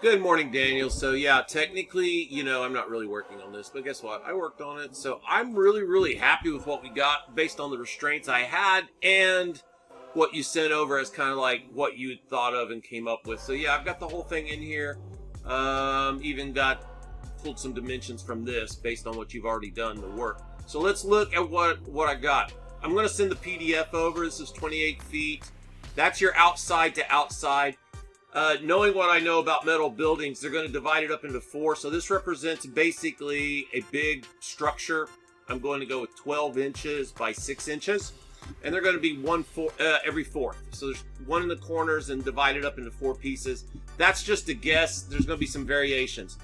Good morning, Daniel. So yeah, technically, I'm not really working on this, but guess what? I worked on it. So I'm really, really happy with what we got based on the restraints I had and what you sent over as kind of like what you thought of and came up with. So yeah, I've got the whole thing in here. Even pulled some dimensions from this based on what you've already done, the work. So let's look at what I got. I'm going to send the PDF over. This is 28 feet. That's your outside to outside. Knowing what I know about metal buildings, they're going to divide it up into 4. So this represents basically a big structure. I'm going to go with 12 inches by 6 inches. And they're going to be every fourth. So there's one in the corners and divided up into 4 pieces. That's just a guess. There's going to be some variations.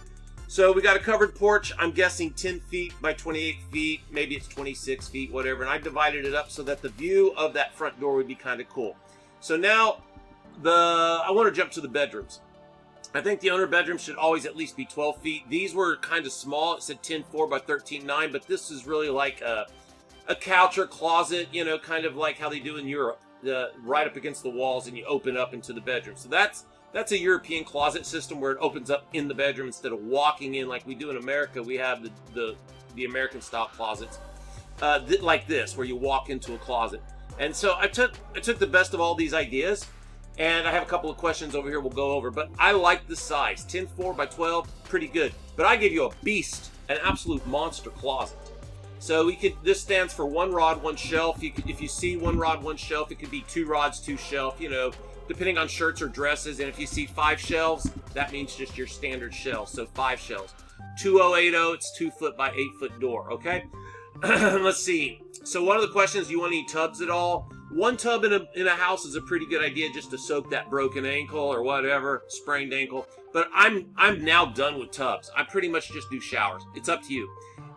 So we got a covered porch. I'm guessing 10 feet by 28 feet. Maybe it's 26 feet, whatever. And I divided it up so that the view of that front door would be kind of cool. So now I want to jump to the bedrooms. I think the owner bedroom should always at least be 12 feet. These were kind of small. It said 10.4 by 13.9, but this is really like a couch or closet, kind of like how they do in Europe, right up against the walls and you open up into the bedroom. So that's a European closet system where it opens up in the bedroom instead of walking in like we do in America. We have the American style closets like this, where you walk into a closet. And so I took the best of all these ideas. And I have a couple of questions over here we'll go over, but I like the size. 10.4 by 12, pretty good. But I give you a beast, an absolute monster closet. So this stands for 1 rod, 1 shelf. If you see 1 rod, 1 shelf, it could be 2 rods, 2 shelf, depending on shirts or dresses. And if you see 5 shelves, that means just your standard shelves. So 5 shelves. 2080, it's 2 foot by 8 foot door, okay? Let's see. So one of the questions, do you want any tubs at all? 1 tub in a house is a pretty good idea just to soak that broken ankle or whatever, sprained ankle. But I'm now done with tubs. I pretty much just do showers. It's up to you.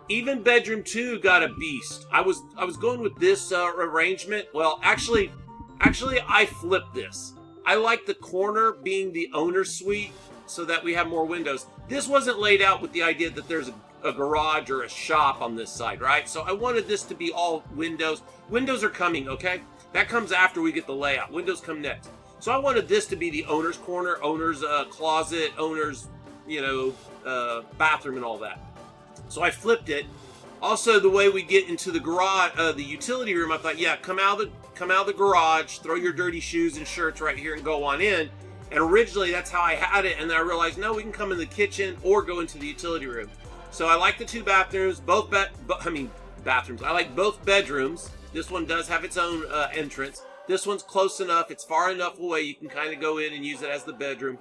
Even bedroom 2 got a beast. I was going with this arrangement. Well, actually I flipped this. I like the corner being the owner's suite so that we have more windows. This wasn't laid out with the idea that there's a garage or a shop on this side, right? So I wanted this to be all windows. Windows are coming, okay? That comes after we get the layout. Windows come next. So I wanted this to be the owner's corner, owner's closet, owner's, bathroom and all that. So I flipped it. Also, the way we get into the garage, the utility room, I thought, yeah, come out of the garage, throw your dirty shoes and shirts right here and go on in. And originally that's how I had it, and then I realized, no, we can come in the kitchen or go into the utility room. So I like the 2 bathrooms, bathrooms. I like both bedrooms. This one does have its own entrance. This one's close enough. It's far enough away. You can kind of go in and use it as the bedroom.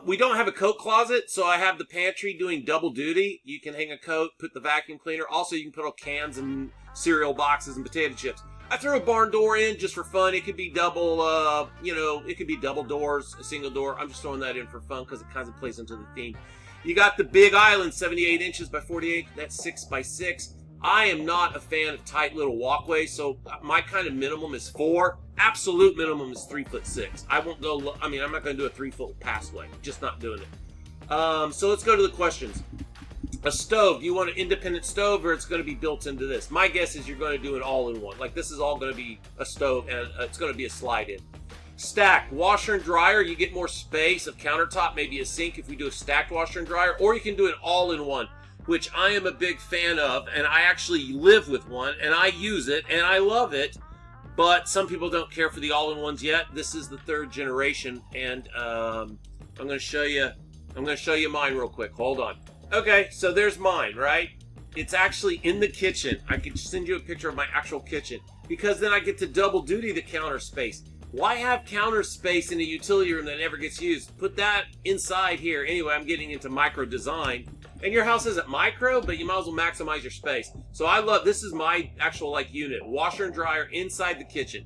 We don't have a coat closet, so I have the pantry doing double duty. You can hang a coat, put the vacuum cleaner. Also, you can put all cans and cereal boxes and potato chips. I threw a barn door in just for fun. It could be double, it could be double doors, a single door. I'm just throwing that in for fun because it kind of plays into the theme. You got the big island, 78 inches by 48. That's 6 by 6. I am not a fan of tight little walkways, so my kind of minimum is 4. Absolute minimum is 3'6". I won't go. I'm not going to do a 3-foot passway. Just not doing it. So let's go to the questions. A stove. Do you want an independent stove, or it's going to be built into this? My guess is you're going to do an all-in-one. Like this is all going to be a stove, and it's going to be a slide-in. Stacked washer and dryer. You get more space of countertop, maybe a sink if we do a stacked washer and dryer, or you can do it all-in-one, which I am a big fan of, and I actually live with one, and I use it, and I love it, but some people don't care for the all-in-ones yet. This is the 3rd generation, and I'm going to show you mine real quick. Hold on. Okay, so there's mine, right? It's actually in the kitchen. I could send you a picture of my actual kitchen, because then I get to double duty the counter space. Why have counter space in a utility room that never gets used? Put that inside here. Anyway, I'm getting into micro design. And your house isn't micro, but you might as well maximize your space. So I love, this is my actual unit. Washer and dryer inside the kitchen.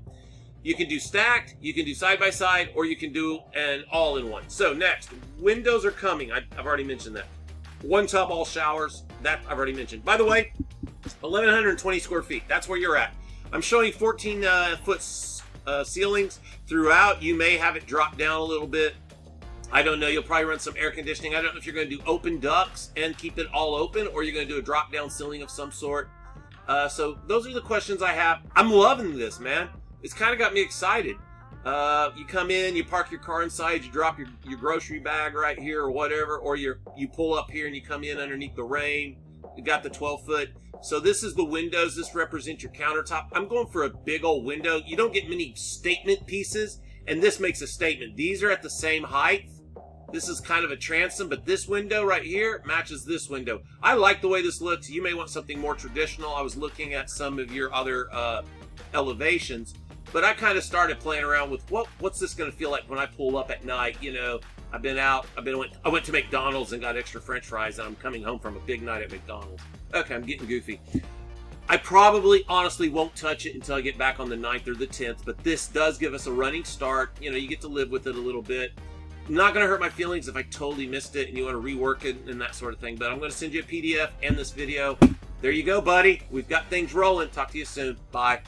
You can do stacked, you can do side by side, or you can do an all-in-one. So next, windows are coming. I've already mentioned that. 1 tub, all showers. That I've already mentioned. By the way, 1,120 square feet. That's where you're at. I'm showing 14-foot ceilings throughout. You may have it drop down a little bit. I don't know. You'll probably run some air conditioning. I don't know if you're going to do open ducts and keep it all open, or you're going to do a drop down ceiling of some sort. So those are the questions I have. I'm loving this, man. It's kind of got me excited. You come in, you park your car inside, you drop your grocery bag right here or whatever, or you pull up here and you come in underneath the rain. You got the 12-foot. So this is the windows. This represents your countertop. I'm going for a big old window. You don't get many statement pieces, and this makes a statement. These are at the same height. This is kind of a transom, but this window right here matches this window. I like the way this looks. You may want something more traditional. I was looking at some of your other elevations, but I kind of started playing around with what's this going to feel like when I pull up at night. You know, I've been out. I went to McDonald's and got extra French fries, and I'm coming home from a big night at McDonald's. Okay, I'm getting goofy. I probably, honestly, won't touch it until I get back on the 9th or the 10th, but this does give us a running start. You know, you get to live with it a little bit. Not going to hurt my feelings if I totally missed it and you want to rework it and that sort of thing, but I'm going to send you a PDF and this video. There you go, buddy. We've got things rolling. Talk to you soon. Bye.